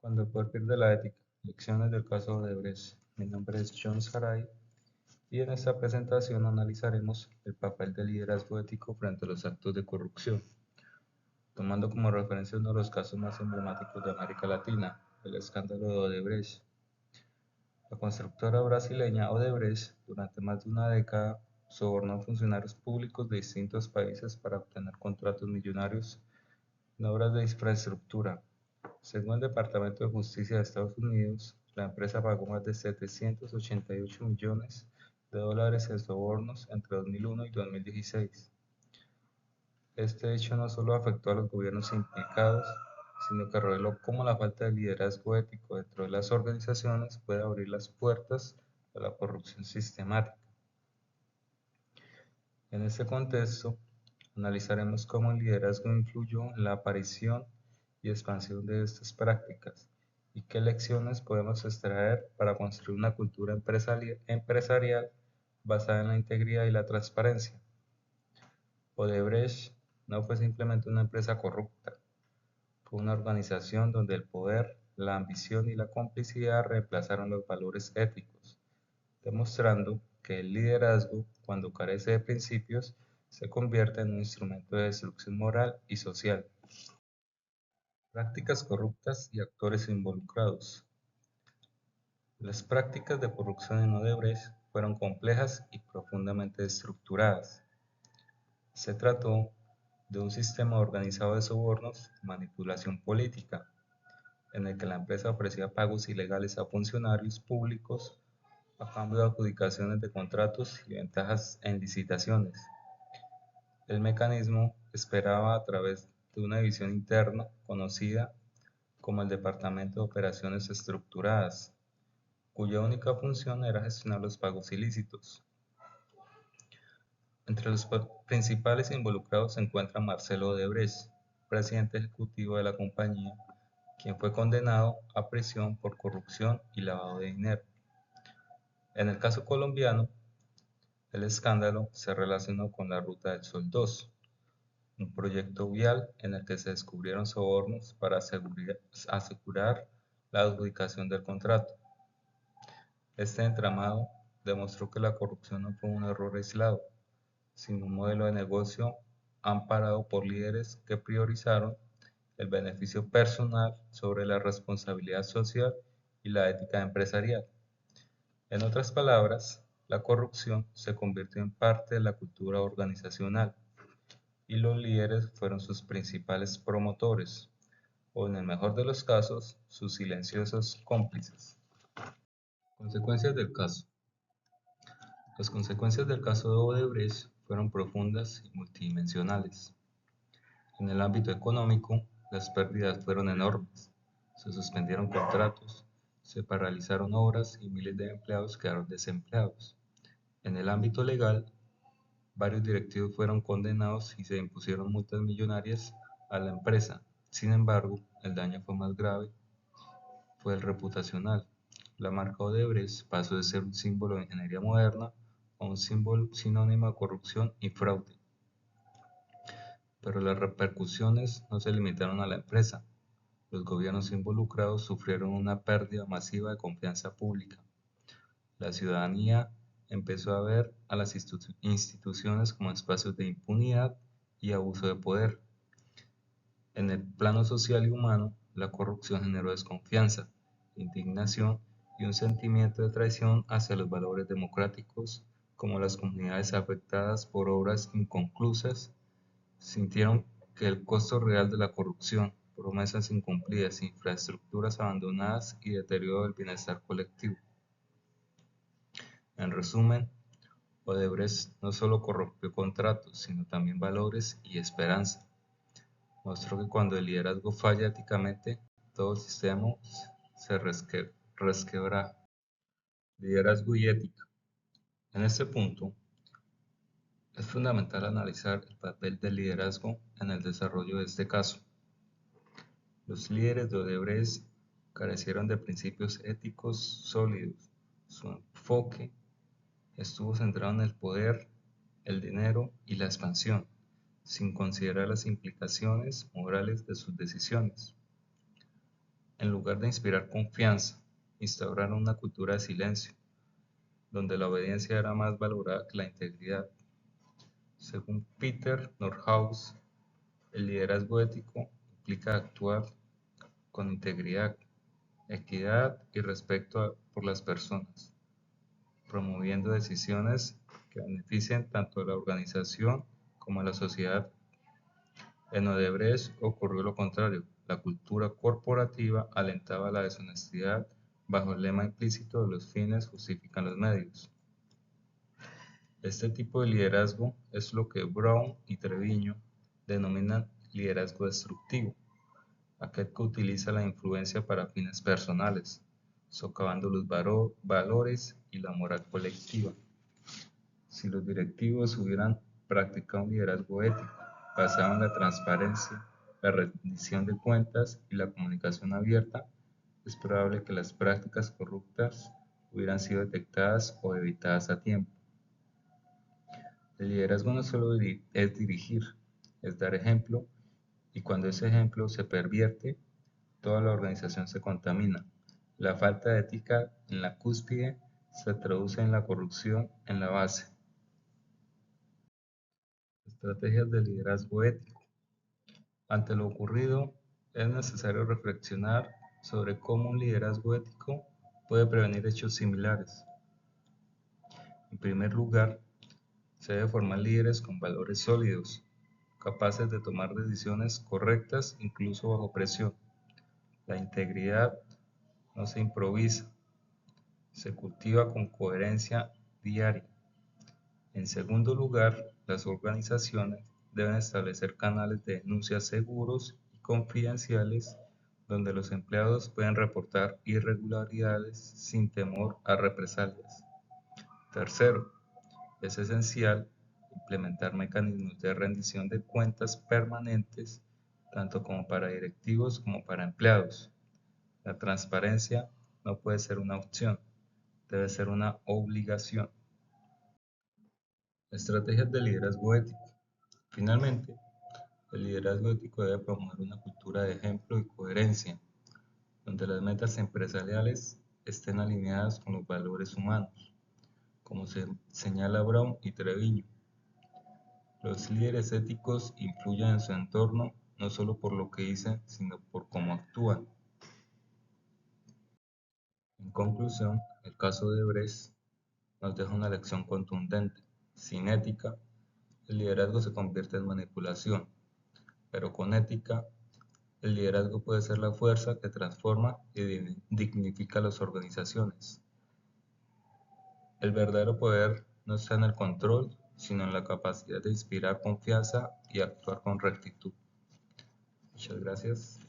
Cuando el poder pierde la ética. Lecciones del caso Odebrecht. Mi nombre es John Saray y en esta presentación analizaremos el papel del liderazgo ético frente a los actos de corrupción, tomando como referencia uno de los casos más emblemáticos de América Latina, el escándalo de Odebrecht. La constructora brasileña Odebrecht, durante más de una década, sobornó a funcionarios públicos de distintos países para obtener contratos millonarios en obras de infraestructura. Según el Departamento de Justicia de Estados Unidos, la empresa pagó más de 788 millones de dólares en sobornos entre 2001 y 2016. Este hecho no solo afectó a los gobiernos implicados, sino que reveló cómo la falta de liderazgo ético dentro de las organizaciones puede abrir las puertas a la corrupción sistemática. En este contexto, analizaremos cómo el liderazgo influyó en la aparición y expansión de estas prácticas y qué lecciones podemos extraer para construir una cultura empresarial basada en la integridad y la transparencia. Odebrecht no fue simplemente una empresa corrupta, fue una organización donde el poder, la ambición y la complicidad reemplazaron los valores éticos, demostrando que el liderazgo, cuando carece de principios, se convierte en un instrumento de destrucción moral y social. Prácticas corruptas y actores involucrados. Las prácticas de corrupción en Odebrecht fueron complejas y profundamente estructuradas. Se trató de un sistema organizado de sobornos y manipulación política, en el que la empresa ofrecía pagos ilegales a funcionarios públicos a cambio de adjudicaciones de contratos y ventajas en licitaciones. El mecanismo operaba a través de una división interna conocida como el Departamento de Operaciones Estructuradas, cuya única función era gestionar los pagos ilícitos. Entre los principales involucrados se encuentra Marcelo Odebrecht, presidente ejecutivo de la compañía, quien fue condenado a prisión por corrupción y lavado de dinero. En el caso colombiano, el escándalo se relacionó con la Ruta del Sol 2, un proyecto vial en el que se descubrieron sobornos para asegurar la adjudicación del contrato. Este entramado demostró que la corrupción no fue un error aislado, sino un modelo de negocio amparado por líderes que priorizaron el beneficio personal sobre la responsabilidad social y la ética empresarial. En otras palabras, la corrupción se convirtió en parte de la cultura organizacional y los líderes fueron sus principales promotores, o en el mejor de los casos, sus silenciosos cómplices. Consecuencias del caso. Las consecuencias del caso de Odebrecht fueron profundas y multidimensionales. En el ámbito económico, las pérdidas fueron enormes. Se suspendieron contratos, se paralizaron obras y miles de empleados quedaron desempleados. En el ámbito legal, varios directivos fueron condenados y se impusieron multas millonarias a la empresa. Sin embargo, el daño fue más grave, fue el reputacional. La marca Odebrecht pasó de ser un símbolo de ingeniería moderna a un símbolo sinónimo de corrupción y fraude. Pero las repercusiones no se limitaron a la empresa. Los gobiernos involucrados sufrieron una pérdida masiva de confianza pública. La ciudadanía empezó a ver a las instituciones como espacios de impunidad y abuso de poder. En el plano social y humano, la corrupción generó desconfianza, indignación y un sentimiento de traición hacia los valores democráticos, como las comunidades afectadas por obras inconclusas sintieron que el costo real de la corrupción, promesas incumplidas, infraestructuras abandonadas y deterioro del bienestar colectivo. En resumen, Odebrecht no solo corrompió contratos, sino también valores y esperanza. Mostró que cuando el liderazgo falla éticamente, todo el sistema se resquebraja. Liderazgo y ética. En este punto, es fundamental analizar el papel del liderazgo en el desarrollo de este caso. Los líderes de Odebrecht carecieron de principios éticos sólidos. Su enfoque estuvo centrado en el poder, el dinero y la expansión, sin considerar las implicaciones morales de sus decisiones. En lugar de inspirar confianza, instauraron una cultura de silencio, donde la obediencia era más valorada que la integridad. Según Peter Nordhaus, el liderazgo ético implica actuar con integridad, equidad y respeto por las personas, promoviendo decisiones que beneficien tanto a la organización como a la sociedad. En Odebrecht ocurrió lo contrario: la cultura corporativa alentaba la deshonestidad bajo el lema implícito de los fines justifican los medios. Este tipo de liderazgo es lo que Brown y Treviño denominan liderazgo destructivo, aquel que utiliza la influencia para fines personales, socavando los valores y la moral colectiva. Si los directivos hubieran practicado un liderazgo ético basado en la transparencia, la rendición de cuentas y la comunicación abierta, es probable que las prácticas corruptas hubieran sido detectadas o evitadas a tiempo. El liderazgo no solo es dirigir, es dar ejemplo, y cuando ese ejemplo se pervierte, toda la organización se contamina. La falta de ética en la cúspide se traduce en la corrupción en la base. Estrategias de liderazgo ético. Ante lo ocurrido, es necesario reflexionar sobre cómo un liderazgo ético puede prevenir hechos similares. En primer lugar, se debe formar líderes con valores sólidos, capaces de tomar decisiones correctas incluso bajo presión. La integridad no se improvisa, se cultiva con coherencia diaria. En segundo lugar, las organizaciones deben establecer canales de denuncia seguros y confidenciales donde los empleados pueden reportar irregularidades sin temor a represalias. Tercero, es esencial implementar mecanismos de rendición de cuentas permanentes, tanto como para directivos como para empleados. La transparencia no puede ser una opción, debe ser una obligación. Estrategias de liderazgo ético. Finalmente, el liderazgo ético debe promover una cultura de ejemplo y coherencia, donde las metas empresariales estén alineadas con los valores humanos, como se señala Brown y Treviño. Los líderes éticos influyen en su entorno no solo por lo que dicen, sino por cómo actúan. En conclusión, el caso de Brecht nos deja una lección contundente. Sin ética, el liderazgo se convierte en manipulación, pero con ética, el liderazgo puede ser la fuerza que transforma y dignifica las organizaciones. El verdadero poder no está en el control, sino en la capacidad de inspirar confianza y actuar con rectitud. Muchas gracias.